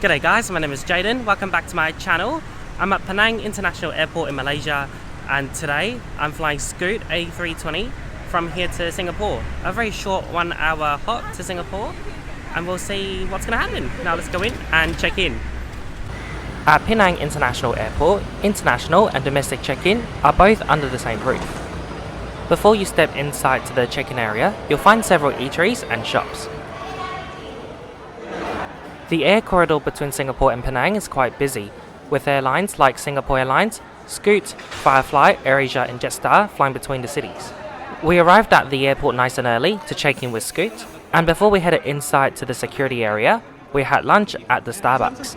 G'day guys, my name is Jaden. Welcome back to my channel. I'm at Penang International Airport in Malaysia, and today I'm flying Scoot A320 from here to Singapore. A very short 1 hour hop to Singapore, and we'll see what's going to happen. Now let's go in and check in. At Penang International Airport, international and domestic check-in are both under the same roof. Before you step inside to the check-in area, you'll find several eateries and shops. The air corridor between Singapore and Penang is quite busy, with airlines like Singapore Airlines, Scoot, Firefly, AirAsia and Jetstar flying between the cities. We arrived at the airport nice and early to check in with Scoot, and before we headed inside to the security area, we had lunch at the Starbucks.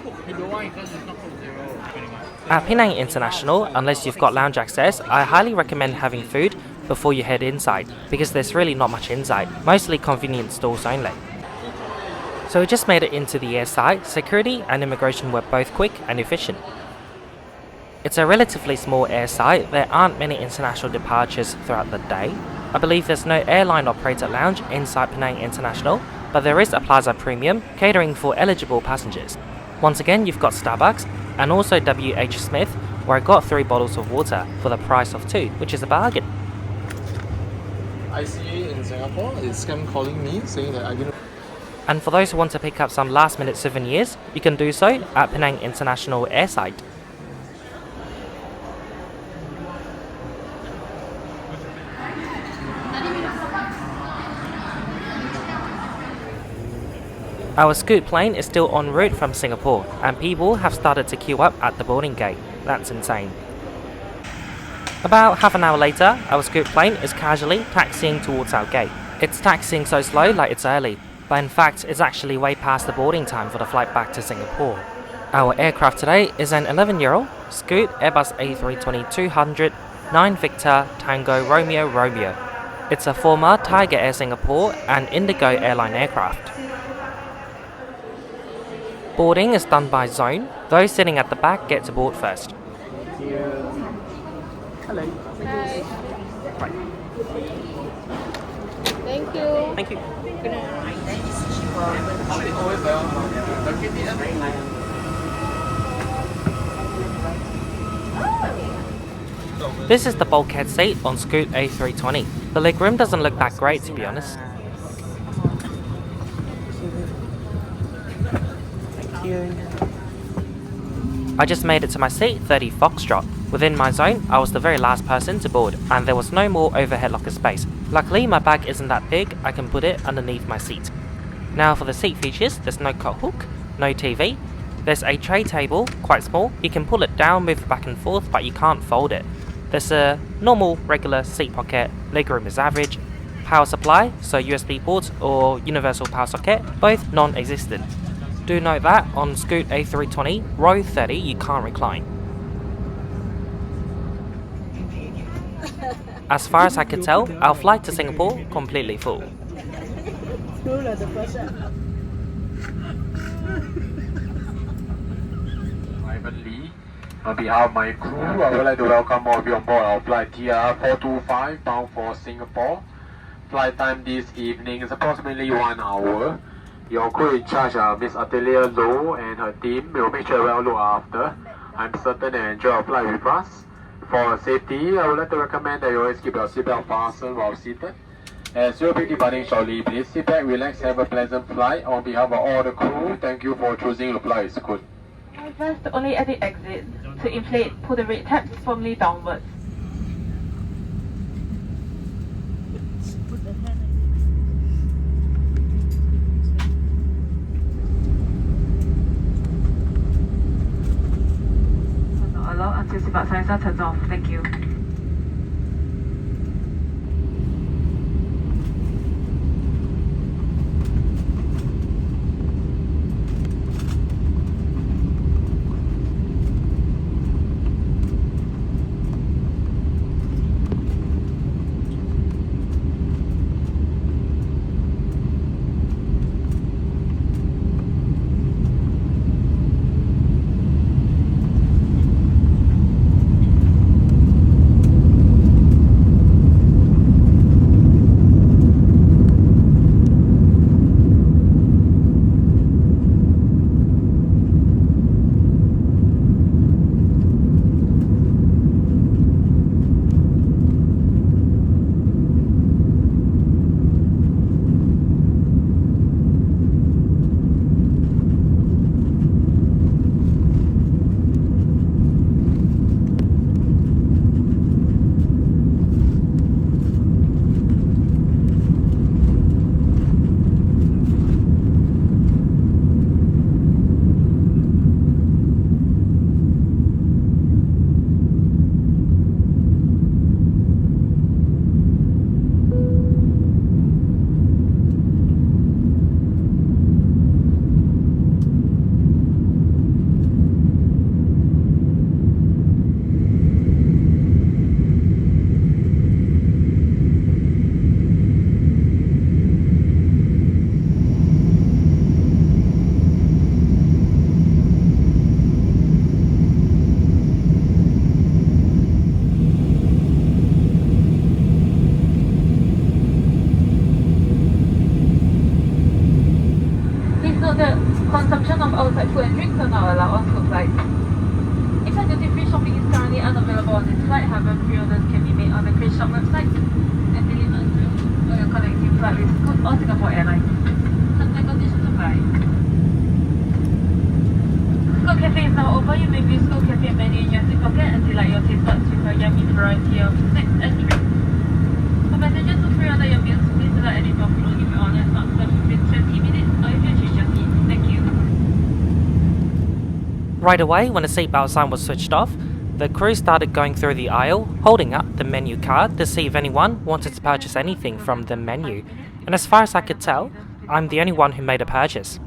At Penang International, unless you've got lounge access, I highly recommend having food before you head inside, because there's really not much inside, mostly convenience stores only. So we just made it into the airside. Security and immigration were both quick and efficient. It's a relatively small airside. There aren't many international departures throughout the day. I believe there's no airline operated lounge inside Penang International, but there is a Plaza Premium catering for eligible passengers. Once again, you've got Starbucks and also W.H. Smith, where I got 3 bottles of water for the price of 2, which is a bargain. ICA in Singapore is scam calling me saying that I didn't. And for those who want to pick up some last minute souvenirs, you can do so at Penang International Airside. Our Scoot plane is still en route from Singapore, and people have started to queue up at the boarding gate. That's insane. About half an hour later, our Scoot plane is casually taxiing towards our gate. It's taxiing so slow like it's early, but in fact it's actually way past the boarding time for the flight back to Singapore. Our aircraft today is an 11-year-old Scoot Airbus A320-200 9 Victor Tango Romeo Romeo. It's a former Tiger Air Singapore and Indigo airline aircraft. Boarding is done by zone. Those sitting at the back get to board first. Hello. Hi. Right. Thank you. Thank you. Good night. This is the bulkhead seat on Scoot A320. The legroom doesn't look that great, to be honest. Thank you. I just made it to my seat, 30 Foxtrot. Within my zone, I was the very last person to board, and there was no more overhead locker space. Luckily, my bag isn't that big, I can put it underneath my seat. Now for the seat features, there's no coat hook, no TV. There's a tray table, quite small. You can pull it down, move it back and forth, but you can't fold it. There's a normal, regular seat pocket, legroom is average. Power supply, so USB port or universal power socket, both non-existent. Do note that on Scoot A320, row 30 you can't recline. As far as I could tell, our flight to Singapore completely full. Privately, on behalf of my crew, I would like to welcome all of you on board our flight TR425 bound for Singapore. Flight time this evening is approximately 1 hour. Your crew in charge are Miss Atelier Low and her team will make sure well looked after. I'm certain they enjoy our flight with us. For safety, I would like to recommend that you always keep your seatbelt fastened while seated. As you'll be departing shortly, please sit back, relax, have a pleasant flight. On behalf of all the crew, thank you for choosing to fly with Scoot. Press only at the exit. To inflate, pull the red tabs firmly downwards. Not allowed until seatbelt signs are turned off. Thank you. However, pre-orders can be made on the Cruise Shop website and delivered to your connecting flight with Scoot or Singapore Airlines. Terms and conditions apply. Scoot Cafe is now open. You may view Scoot Cafe menu in your seat pocket and delight your taste buds with a yummy variety of snacks and drinks. For passengers who pre-order your meals, please select any from food if your order is not served within 20 minutes or if you change your seat. Thank you. Right away, when the seatbelt sign was switched off, the crew started going through the aisle, holding up the menu card to see if anyone wanted to purchase anything from the menu. And as far as I could tell, I'm the only one who made a purchase.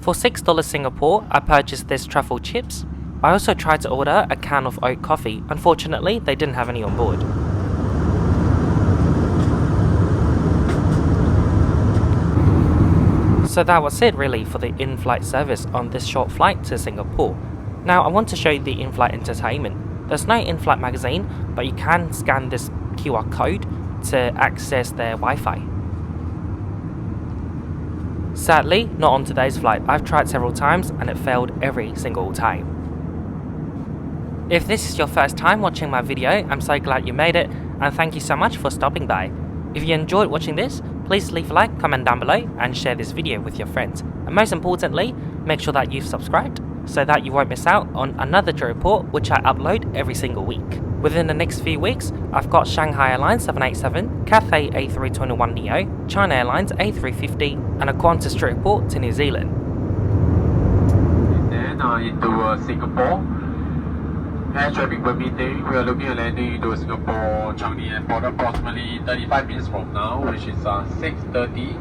For $6 Singapore, I purchased this truffle chips. I also tried to order a can of oat coffee. Unfortunately, they didn't have any on board. So that was it really for the in-flight service on this short flight to Singapore. Now I want to show you the in-flight entertainment. There's no in-flight magazine, but you can scan this QR code to access their Wi-Fi. Sadly, not on today's flight. I've tried several times and it failed every single time. If this is your first time watching my video, I'm so glad you made it and thank you so much for stopping by. If you enjoyed watching this, please leave a like, comment down below and share this video with your friends. And most importantly, make sure that you've subscribed so that you won't miss out on another trip report which I upload every single week. Within the next few weeks, I've got Shanghai Airlines 787, Cathay A321neo, China Airlines A350 and a Qantas trip report to New Zealand. And then into Singapore. Air traffic permitting, we are looking at landing into Singapore Changi Airport approximately 35 minutes from now, which is 6:30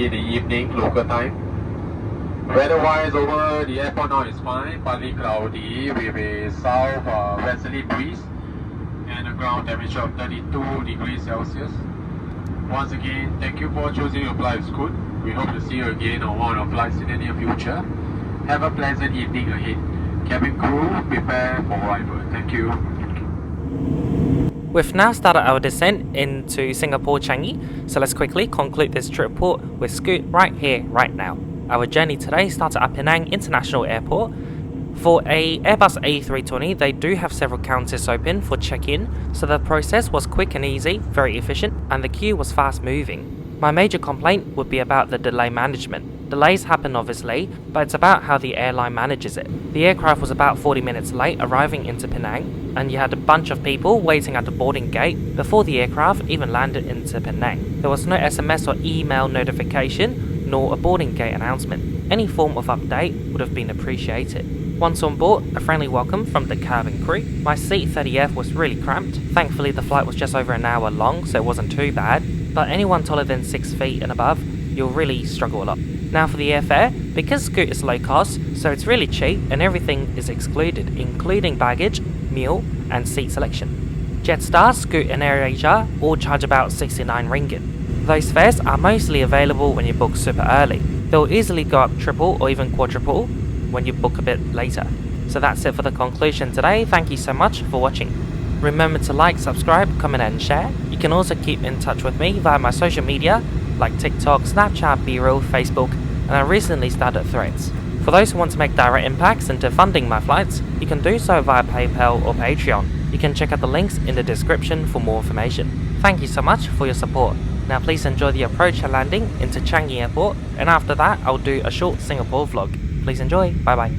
in the evening local time. Weather-wise over the airport now is fine, partly cloudy with a south westerly breeze and a ground temperature of 32 degrees Celsius. Once again, thank you for choosing to fly with Scoot. We hope to see you again on one of our flights in the near future. Have a pleasant evening ahead. Cabin crew, prepare for arrival. Thank you. We've now started our descent into Singapore Changi, so let's quickly conclude this trip report with Scoot right here, right now. Our journey today started at Penang International Airport. For a Airbus A320, they do have several counters open for check-in, so the process was quick and easy, very efficient, and the queue was fast moving. My major complaint would be about the delay management. Delays happen obviously, but it's about how the airline manages it. The aircraft was about 40 minutes late arriving into Penang, and you had a bunch of people waiting at the boarding gate before the aircraft even landed into Penang. There was no SMS or email notification, nor a boarding gate announcement. Any form of update would have been appreciated. Once on board, a friendly welcome from the cabin crew. My seat 30F was really cramped. Thankfully the flight was just over an hour long, so it wasn't too bad. But anyone taller than 6 feet and above, you'll really struggle a lot. Now for the airfare, because Scoot is low cost, so it's really cheap and everything is excluded, including baggage, meal and seat selection. Jetstar, Scoot and AirAsia all charge about 69 ringgit. Those fares are mostly available when you book super early. They'll easily go up triple or even quadruple when you book a bit later. So that's it for the conclusion today. Thank you so much for watching. Remember to like, subscribe, comment and share. You can also keep in touch with me via my social media like TikTok, Snapchat, B-Reel, Facebook, and I recently started Threads. For those who want to make direct impacts into funding my flights, you can do so via PayPal or Patreon. You can check out the links in the description for more information. Thank you so much for your support. Now please enjoy the approach and landing into Changi Airport, and after that I'll do a short Singapore vlog. Please enjoy, bye bye.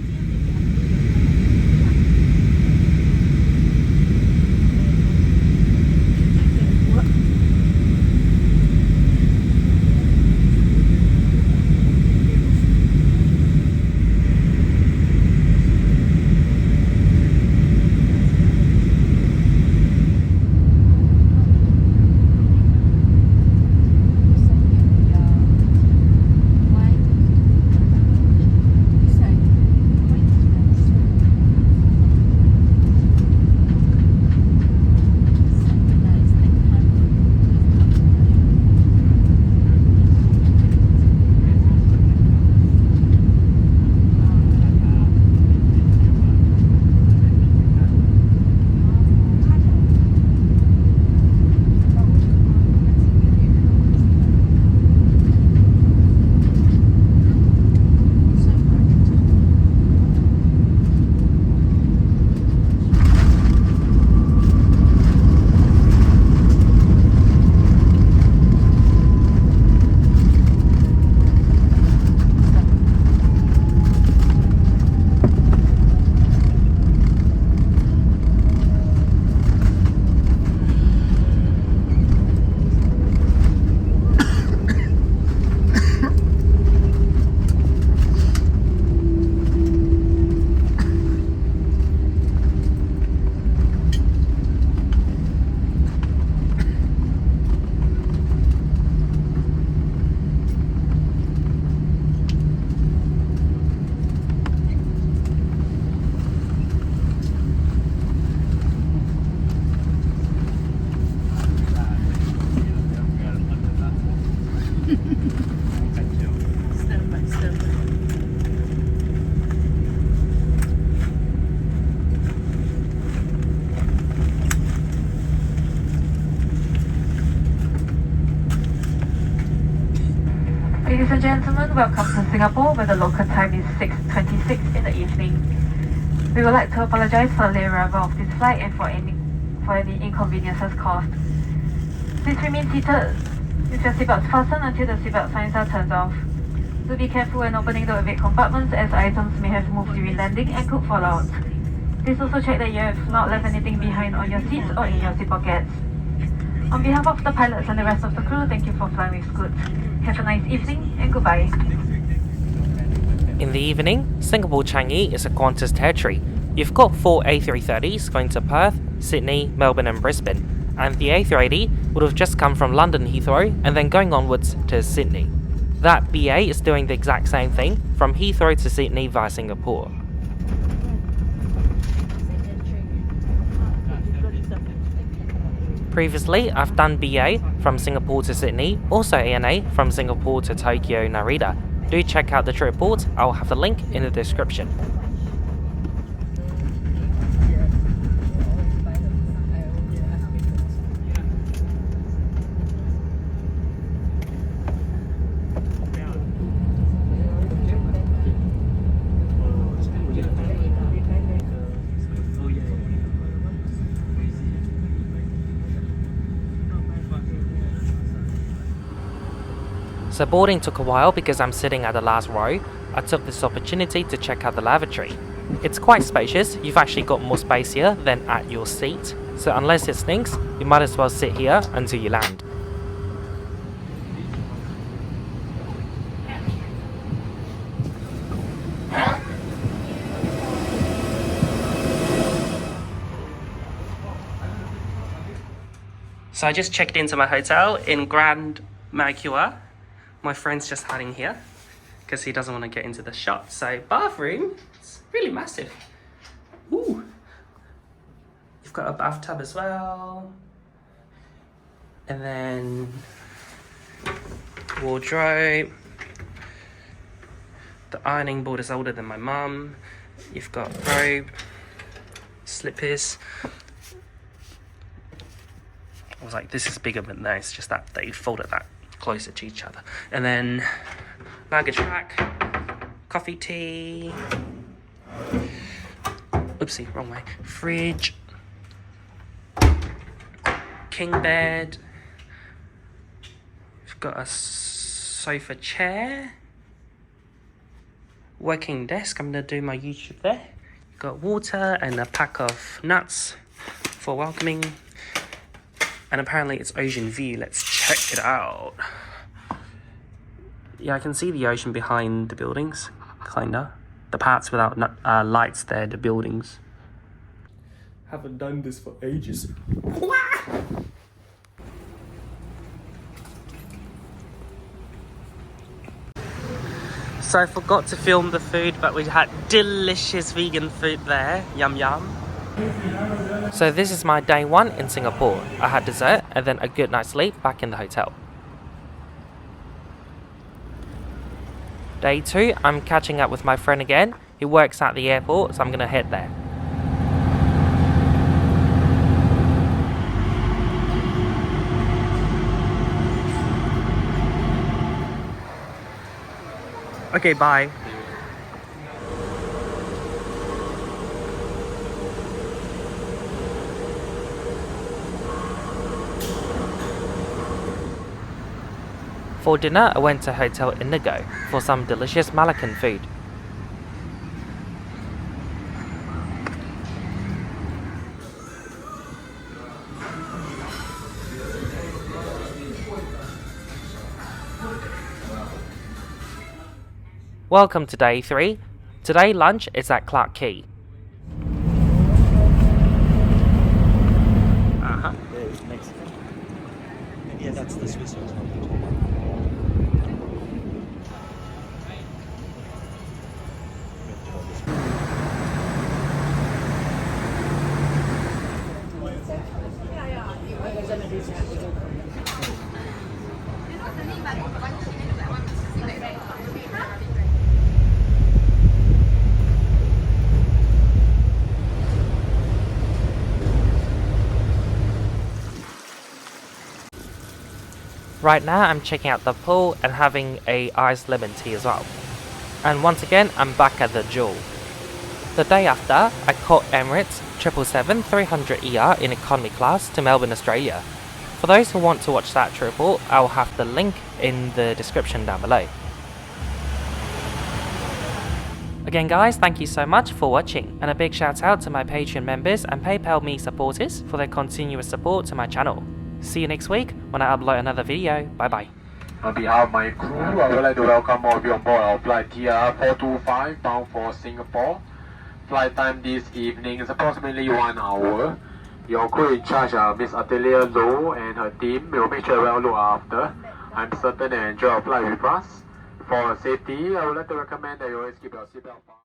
Ladies and gentlemen, welcome to Singapore, where the local time is 6:26 in the evening. We would like to apologize for the late arrival of this flight and for any inconveniences caused. Please remain seated with your seatbelts fastened until the seatbelt signs are turned off. Do be careful when opening the overhead compartments, as items may have moved during landing and could fall out. Please also check that you have not left anything behind on your seats or in your seat pockets. On behalf of the pilots and the rest of the crew, thank you for flying with Scoot. Have a nice evening and goodbye. In the evening, Singapore Changi is a Qantas territory. You've got 4 A330s going to Perth, Sydney, Melbourne and Brisbane, and the A380 would have just come from London Heathrow and then going onwards to Sydney. That BA is doing the exact same thing from Heathrow to Sydney via Singapore. Previously, I've done BA from Singapore to Sydney, also ANA from Singapore to Tokyo Narita. Do check out the trip report, I'll have the link in the description. So boarding took a while because I'm sitting at the last row. I took this opportunity to check out the lavatory. It's quite spacious, you've actually got more space here than at your seat. So unless it stinks, you might as well sit here until you land. So I just checked into my hotel in Grand Mackay. My friend's just hiding here because he doesn't want to get into the shot. So bathroom, it's really massive. Ooh. You've got a bathtub as well. And then wardrobe. The ironing board is older than my mum. You've got robe, slippers. I was like, this is bigger, but no, it's just that they folded that closer to each other. And then luggage rack, coffee, tea, oopsie, wrong way, fridge, king bed, we've got a sofa chair, working desk, I'm gonna do my YouTube there, got water and a pack of nuts for welcoming. And apparently it's ocean view. Let's check it out. Yeah, I can see the ocean behind the buildings, kinda. The parts without lights there, the buildings. Haven't done this for ages. So I forgot to film the food, but we had delicious vegan food there. Yum yum. So this is my day 1 in Singapore. I had dessert and then a good night's sleep back in the hotel. Day 2, I'm catching up with my friend again. He works at the airport, so I'm gonna head there. Okay, bye. For dinner, I went to Hotel Indigo for some delicious Malaccan food. Welcome to day 3. Today lunch is at Clarke Quay. Yeah, it's Mexican. Yeah, that's the Swiss one. Right now I'm checking out the pool and having a iced lemon tea as well. And once again I'm back at the Jewel. The day after, I caught Emirates B777-300ER in economy class to Melbourne, Australia. For those who want to watch that triple, I'll have the link in the description down below. Again guys, thank you so much for watching, and a big shout out to my Patreon members and PayPal Me supporters for their continuous support to my channel. See you next week when I upload another video. Bye bye. On behalf of my crew, I would like to welcome all of you on board our flight TR 425 bound for Singapore. Flight time this evening is approximately 1 hour. Your crew in charge are Miss Atelier Low and her team will make sure well looked after. I'm certain they enjoy our flight with us. For safety, I would like to recommend that you always keep your seatbelt on.